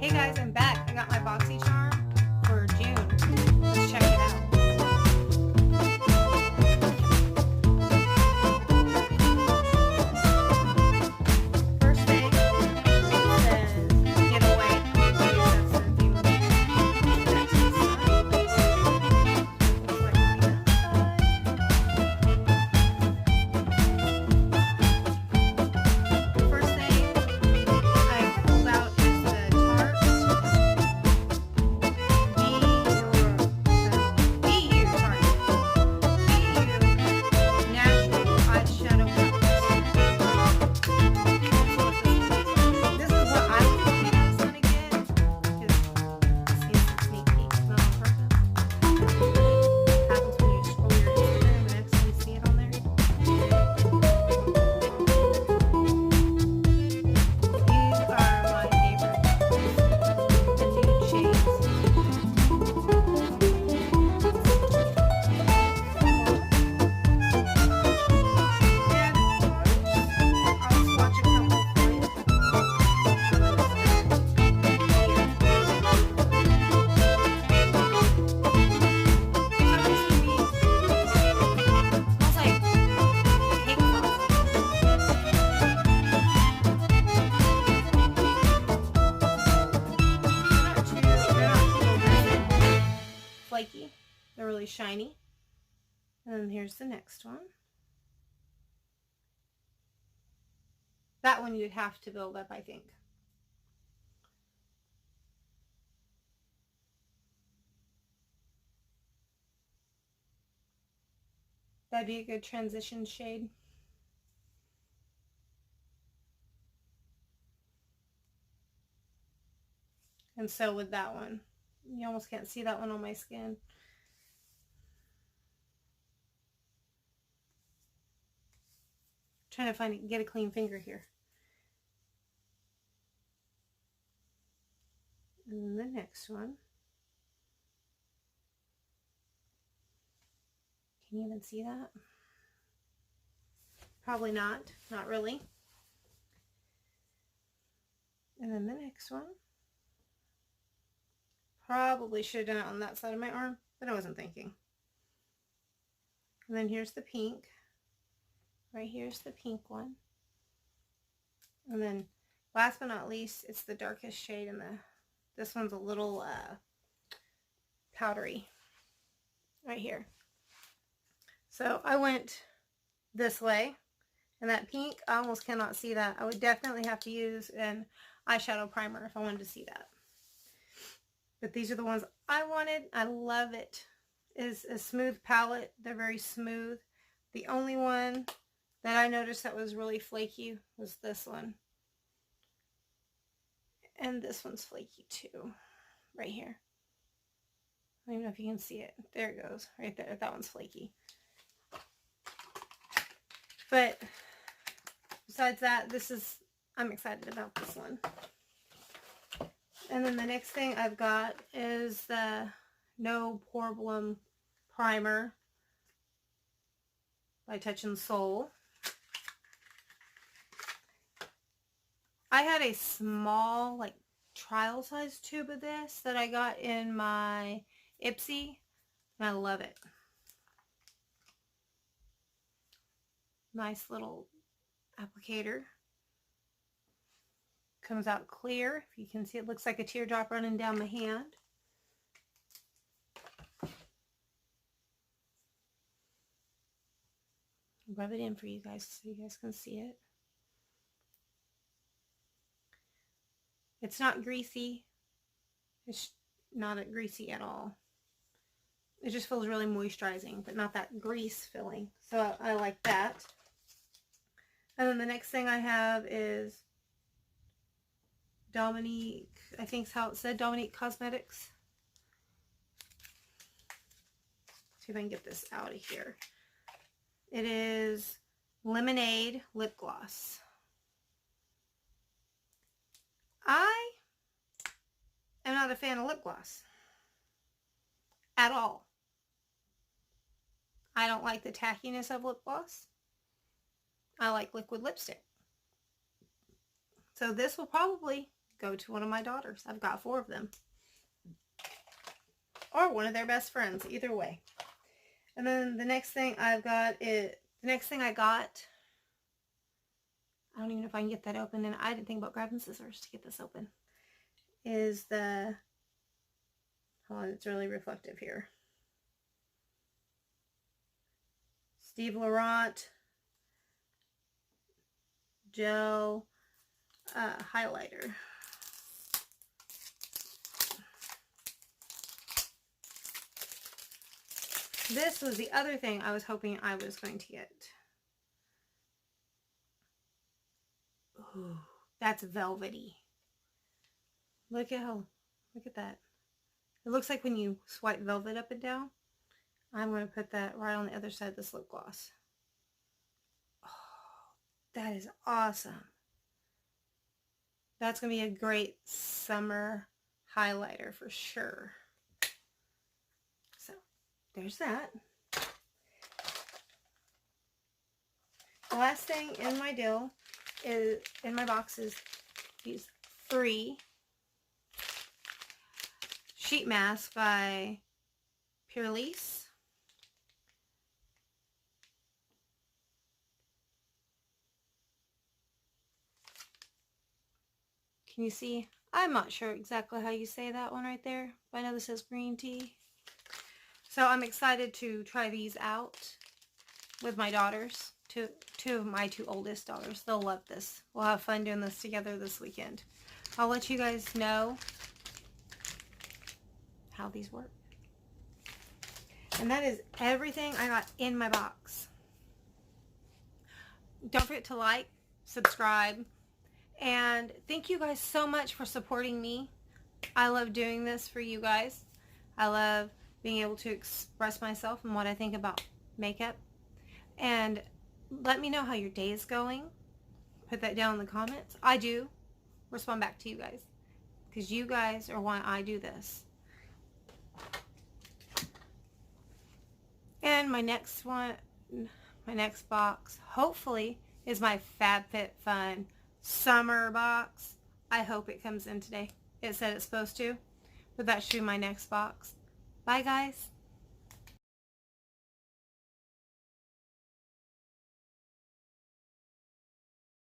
Hey guys, I'm back. I got my BoxyCharm for June. Let's check it out. First thing, it says, get away. That's the theme of the next side. Looks like on the outside. First thing I pulled out is the Tarte Natural Eyeshadow Palette. This is what I was gonna get, because it seems to sneak peek, not on purpose. Happens when you scroll your Instagram and accidentally see it on there. These are my favorite nude shades. And I'll swatch a couple for you. Smells like cake they're not real flaky. They're really shiny. And then here's the next one. That one you'd have to build up, I think. That'd be a good transition shade. And so with that one. You almost can't see that one on my skin. Trying to get a clean finger here. And then the next one. Can you even see that? Probably not. Not really. And then the next one. Probably should have done it on that side of my arm, but I wasn't thinking. And then here's the pink. Right here's the pink one. And then last but not least, it's the darkest shade in this one's a little powdery right here. So I went this way, and that pink, I almost cannot see that. I would definitely have to use an eyeshadow primer if I wanted to see that. But these are the ones I wanted. I love it. It's a smooth palette. They're very smooth. The only one that I noticed that was really flaky was this one. And this one's flaky too. Right here. I don't even know if you can see it. There it goes. Right there. That one's flaky. But besides that, I'm excited about this one. And then the next thing I've got is the No Problem Primer by Touch in Sol. I had a small, like, trial size tube of this that I got in my Ipsy, and I love it. Nice little applicator. Comes out clear. If you can see, it looks like a teardrop running down my hand. Rub it in for you guys so you guys can see it. It's not greasy. It's not greasy at all. It just feels really moisturizing, but not that grease filling. So I like that. And then the next thing I have is Dominique, I think is how it said, Dominique Cosmetics. See if I can get this out of here. It is Lemonade Lip Gloss. I am not a fan of lip gloss at all. I don't like the tackiness of lip gloss. I like liquid lipstick. So this will probably go to one of my daughters. I've got 4 of them. Or one of their best friends, either way. And then the next thing I got, I don't even know if I can get that open, and I didn't think about grabbing scissors to get this open, is the, hold on, it's really reflective here. Steve Laurent gel highlighter. This was the other thing I was hoping I was going to get. Ooh, that's velvety. Look at that. It looks like when you swipe velvet up and down. I'm going to put that right on the other side of this lip gloss. Oh, that is awesome. That's going to be a great summer highlighter for sure. So, there's that. The last thing in my deal is, in my box, is these 3 sheet masks by Purlisse. Can you see? I'm not sure exactly how you say that one right there, but I know this says green tea. So I'm excited to try these out with my daughters. Two of my 2 oldest daughters. They'll love this. We'll have fun doing this together this weekend. I'll let you guys know how these work. And that is everything I got in my box. Don't forget to like, subscribe, and thank you guys so much for supporting me. I love doing this for you guys. I love being able to express myself and what I think about makeup. And let me know how your day is going. Put that down in the comments. I do respond back to you guys, because you guys are why I do this. And my next box, hopefully, is my FabFitFun summer box. I hope it comes in today. It said it's supposed to, but that should be my next box. Bye, guys.